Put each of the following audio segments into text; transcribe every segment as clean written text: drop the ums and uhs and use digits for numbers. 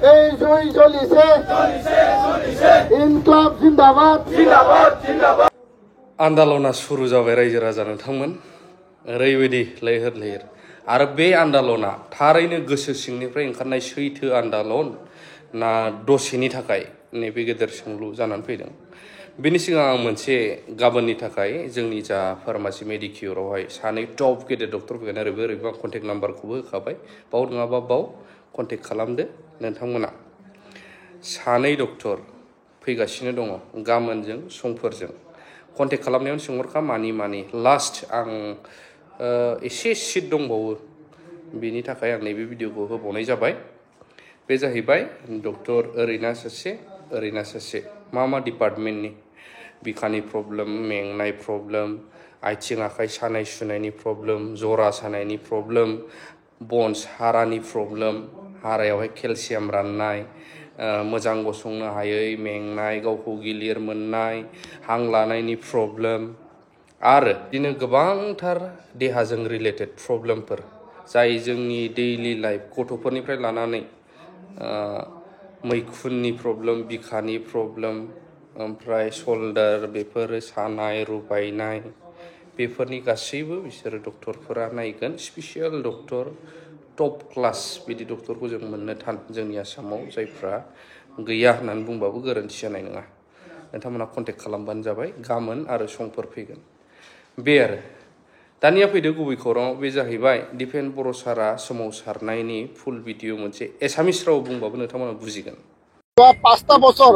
এই জয় চলিছে ইনকলাব জিন্দাবাদ জিন্দাবাদ জিন্দাবাद आन्दलना शुरु जाबाय रायजो राजा नोंथांमोन ओरैबायदि लैहोर लैहोर आरो बे आन्दलना थारैनो गोसो सिंनिफ्राय ओंखारनाय सैथो आन्दलन ना दसेनि थाखाय नैबे गेदेर सोंलु जानानै फैदों बेनि सिगां आं मोनसे गाबोननि थाखाय जोंनि जा फार्मासि मेडिकिउरावहाय सानै टप गेदेर डक्टर फैगोन ओरैबो ओरैबो आं कन्टेक्ट नाम्बारखौबो होखाबाय बाव नङाबा बाव कन्टेक्ट खालामदो नोंथांमोना सानै डक्टर फैगासिनो दङ गाबोनजों समफोरजों कन्टेक्ट खालामनायाव सोंहरखा मानि लास्ट आं एसे सिट दंबावो बेनि थाखाय आं नैबे भिडिअखौ होबावनाय जाबाय बे जाहैबाय डक्टर ओरैना सासे मा डिपार्टमेन्टनि बिखानि प्रब्लेम मेंनाय प्रब्लेम आथिं आखाइ सानाय सुनायनि प्रब्लेम जरा सानायनि प्रब्लेम बन्स हारानि प्रब्लेम हारायावहाय केलसियाम राननाय मोजां गसंनो हायै मेंनाय गावखौ गिलिर मोननाय हां लानायनि प्रब्लेम आरो बिदिनो गोबांथार देहाजों रिलेटेड प्रब्लेमफोर जाय जोंनि डेइलि लाइफ गथ'फोरनिफ्राय लानानै मैखुननि प्रब्लेम बिखानि प्रब्लेम ओमफ्राय शोल्डार बेफोर सानाय रुबायनाय बेफोरनि गासैबो बिसोर डक्टरफोरा नायगोन स्पेसियेल डक्टर टप क्लास बिदि डक्टरखौ जों मोननो थान जोंनि आसामाव जायफ्रा गैया होननानै बुंबाबो गोरोन्थि जानाय नङा नोंथांमोना कन्टेक्ट खालामबानो जाबाय गाबोन आरो समफोर फैगोन बे आरो दानिया फैदो गुबै खौराङाव बे जाहैबाय दिपेन बर' सारा सोमावसारनायनि फुल भिडिअ मोनसे एसामिस राव बुंबाबो नोंथांमोना बुजिगोन 5টা বছর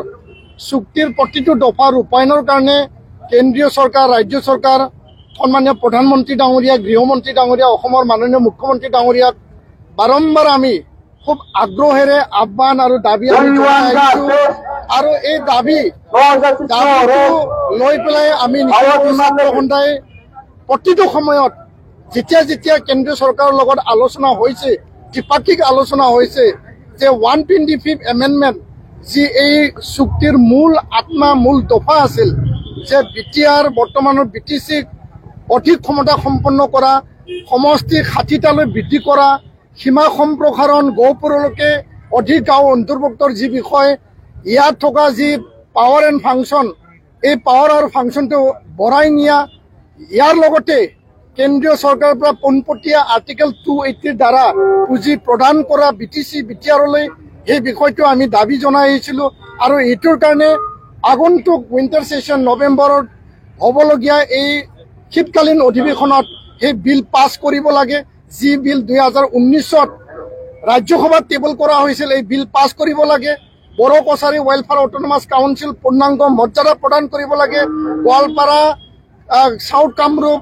চুক্তির প্রতিটো দফা ৰূপায়ণৰ কাৰণে কেন্দ্ৰীয় চৰকাৰ ৰাজ্য চৰকাৰ সন্মানীয় প্ৰধানমন্ত্ৰী ডাঙৰীয়া গৃহমন্ত্ৰী ডাঙৰীয়া অসমৰ মাননীয় মুখ্যমন্ত্ৰী ডাঙৰীয়াক বাৰম্বাৰ আমি খুব আগ্ৰহেৰে আহ্বান আৰু দাবী আৰু এই দাবী লৈ পেলাই আমি ছাত্ৰসন্থাই প্ৰতিটো সময়ত যেতিয়া কেন্দ্ৰীয় চৰকাৰৰ লগত আলোচনা হৈছে দ্বিপাক্ষিক আলোচনা হৈছে যে 125 এমেণ্ডমেণ্ট যি এই চুক্তিৰ মূল আত্মা মূল দফা আছিল যে বিটিআৰ বৰ্তমানৰ বিটিচিক অধিক ক্ষমতা সম্পন্ন কৰা সমষ্টি 60টালৈ বৃদ্ধি কৰা সীমা সম্প্ৰসাৰণ গহপুৰলৈকে অধিক গাঁও অন্তৰ্ভুক্তৰ যি বিষয় ইয়াত থকা যি পাৱাৰ এণ্ড ফাংচন এই পাৱাৰ আৰু ফাংচনটো বঢ়াই নিয়া ইয়াৰ লগতে কেন্দ্ৰীয় চৰকাৰৰ পৰা পোনপটীয়া আৰ্টিকেল 280 দ্বাৰা পুঁজি প্ৰদান কৰা বিটিচি বিটিআৰলৈ এই বিষয়টো আমি দাবী জনাই আহিছিলোঁ আৰু এইটোৰ কাৰণে আগন্তুক উইণ্টাৰ সেশ্যন নৱেম্বৰত হ'বলগীয়া এই শীতকালীন অধিৱেশনত এই বিল পাছ কৰিব লাগে যি বিল 2019ত ৰাজ্যসভাত টেবল কৰা হৈছিল এই বিল পাছ কৰিব লাগে Bodo Kachari welfare autonomous council পূৰ্ণাংগ মৰ্যাদা প্ৰদান কৰিব লাগে গোৱালপাৰা সাউথ কামৰূপ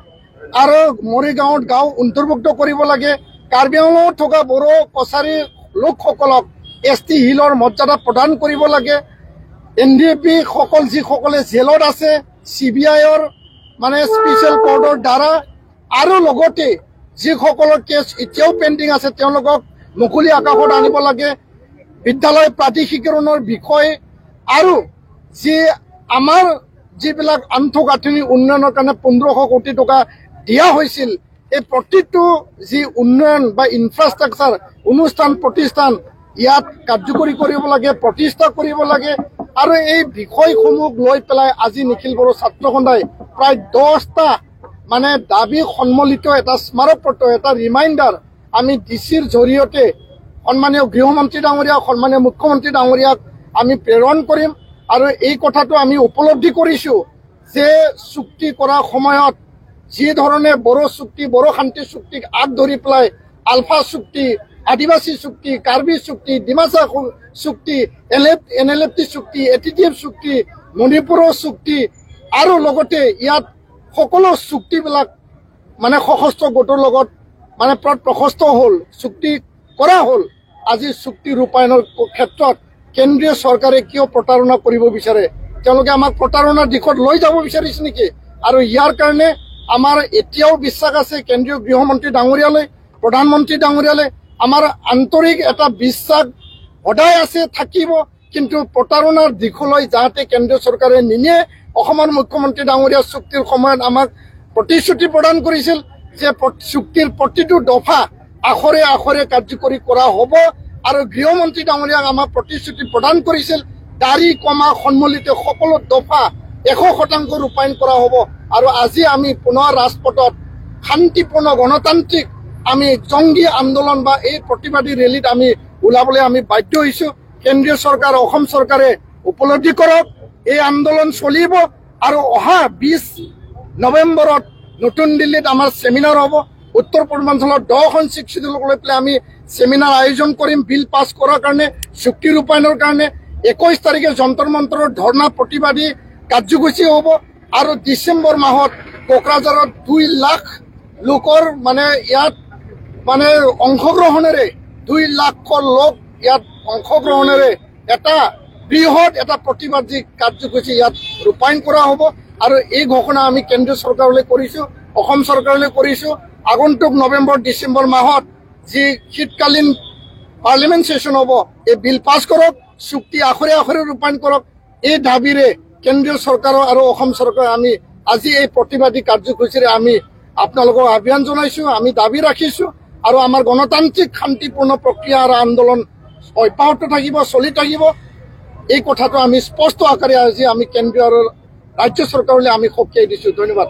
আৰু মৰিগাঁৱত গাঁও অন্তৰ্ভুক্ত কৰিব লাগে কাৰ্বি আংলঙত থকা বড়ো কছাৰী লোকসকলক ST হিলৰ মৰ্যাদা প্ৰদান কৰিব লাগে NDP সকল যিসকলে জেলত আছে CBIৰ মানে স্পেচিয়েল কোৰ্টৰ দ্বাৰা আৰু লগতে যিসকলৰ কেছ এতিয়াও পেণ্ডিং আছে তেওঁলোকক মুকলি আকাশত আনিব লাগে বিদ্যালয় প্ৰাধিকৰণৰ বিষয় আৰু যি আমাৰ যিবিলাক আন্তঃগাঁথনি উন্নয়নৰ কাৰণে 1500 কোটি টকা দিয়া হৈছিল এই প্ৰতিটো যি উন্নয়ন বা ইনফ্ৰাষ্ট্ৰাকচাৰ অনুষ্ঠান প্ৰতিষ্ঠান ইয়াত কাৰ্যকৰী কৰিব লাগে প্ৰতিষ্ঠা কৰিব লাগে আৰু এই বিষয়সমূহ লৈ পেলাই আজি নিখিল বড়ো ছাত্ৰ সন্থাই প্ৰায় 10টা মানে দাবী সন্মিলিত এটা স্মাৰকপত্ৰ এটা ৰিমাইণ্ডাৰ আমি ডিচিৰ জৰিয়তে সন্মানীয় গৃহমন্ত্ৰী ডাঙৰীয়া সন্মানীয় মুখ্যমন্ত্ৰী ডাঙৰীয়াক আমি প্ৰেৰণ কৰিম আৰু এই কথাটো আমি উপলব্ধি কৰিছো যে চুক্তি কৰা সময়ত যি ধৰণে বড়ো চুক্তি বড়ো শান্তি চুক্তিক আগ ধৰি পেলাই আলফা চুক্তি আদিবাসী চুক্তি কাৰ্বি চুক্তি ডিমাচা চুক্তি NLFT চুক্তি ATTF চুক্তি মণিপুৰৰ চুক্তি আৰু লগতে ইয়াত সকলো চুক্তিবিলাক মানে সশস্ত্ৰ গোটৰ লগত মানে প্ৰশস্ত হ'ল চুক্তি কৰা হ'ল আজি চুক্তি ৰূপায়ণৰ ক্ষেত্ৰত কেন্দ্ৰীয় চৰকাৰে কিয় প্ৰতাৰণা কৰিব বিচাৰে তেওঁলোকে আমাক প্ৰতাৰণাৰ দিশত লৈ যাব বিচাৰিছে নেকি আৰু ইয়াৰ কাৰণে আমাৰ এতিয়াও বিশ্বাস আছে কেন্দ্ৰীয় গৃহমন্ত্ৰী ডাঙৰীয়ালৈ প্ৰধানমন্ত্ৰী ডাঙৰীয়ালৈ আমাৰ আন্তৰিক এটা বিশ্বাস সদায় আছে থাকিব কিন্তু প্ৰতাৰণাৰ দিশলৈ যাতে কেন্দ্ৰীয় চৰকাৰে নিনিয়ে অসমৰ মুখ্যমন্ত্ৰী ডাঙৰীয়া চুক্তিৰ সময়ত আমাক প্ৰতিশ্ৰুতি প্ৰদান কৰিছিল যে চুক্তিৰ প্ৰতিটো দফা আখৰে আখৰে কাৰ্যকৰী কৰা হ'ব আৰু গৃহমন্ত্ৰী ডাঙৰীয়াক আমাক প্ৰতিশ্ৰুতি প্ৰদান কৰিছিল দাড়ি কমা সন্মিলিত সকলো দফা 100% ৰূপায়ণ কৰা হ'ব আৰু আজি আমি পুনৰ ৰাজপথত শান্তিপূৰ্ণ গণতান্ত্ৰিক আমি জংগী আন্দোলন বা এই প্ৰতিবাদী ৰেলীত আমি ওলাবলৈ আমি বাধ্য হৈছো কেন্দ্ৰীয় চৰকাৰ অসম চৰকাৰে উপলব্ধি কৰক এই আন্দোলন চলিব আৰু অহা 20 নৱেম্বৰত নতুন দিল্লীত আমাৰ সেমিনাৰ হ'ব উত্তৰ পূৰ্বাঞ্চলৰ 10খন শিক্ষিতক লৈ পেলাই আমি সেমিনাৰ আয়োজন কৰিম বিল পাছ কৰাৰ কাৰণে চুক্তি ৰূপায়ণৰ কাৰণে 21 তাৰিখে যন্তৰ মন্তৰৰ ধৰ্ণা প্ৰতিবাদী কাৰ্যসূচী হ'ব আৰু ডিচেম্বৰ মাহত কোকৰাঝাৰত 2 লাখ লোকৰ মানে ইয়াত মানে অংশগ্ৰহণেৰে 2 লাখ লোক ইয়াত অংশগ্ৰহণেৰে এটা বৃহৎ এটা প্ৰতিবাদী কাৰ্যসূচী ইয়াত ৰূপায়ণ কৰা হ'ব আৰু এই ঘোষণা আমি কেন্দ্ৰীয় চৰকাৰলৈ কৰিছো অসম চৰকাৰলৈ কৰিছো আগন্তুক নৱেম্বৰ ডিচেম্বৰ মাহত যি শীতকালীন পাৰ্লিমেণ্ট সেশন হ'ব এই বিল পাছ কৰক চুক্তি আখৰে আখৰে ৰূপায়ণ কৰক এই দাবীৰে কেন্দ্ৰীয় চৰকাৰ আৰু অসম চৰকাৰ আমি আজি এই প্ৰতিবাদী কাৰ্যসূচীৰে আমি আপোনালোকক আহ্বান জনাইছো আমি দাবী ৰাখিছো আৰু আমাৰ গণতান্ত্ৰিক শান্তিপূৰ্ণ প্ৰক্ৰিয়া আৰু আন্দোলন অব্যাহত থাকিব চলি থাকিব এই কথাটো আমি স্পষ্ট আকাৰে আজি আমি কেন্দ্ৰীয় আৰু ৰাজ্য চৰকাৰলৈ আমি সকীয়াই দিছো ধন্যবাদ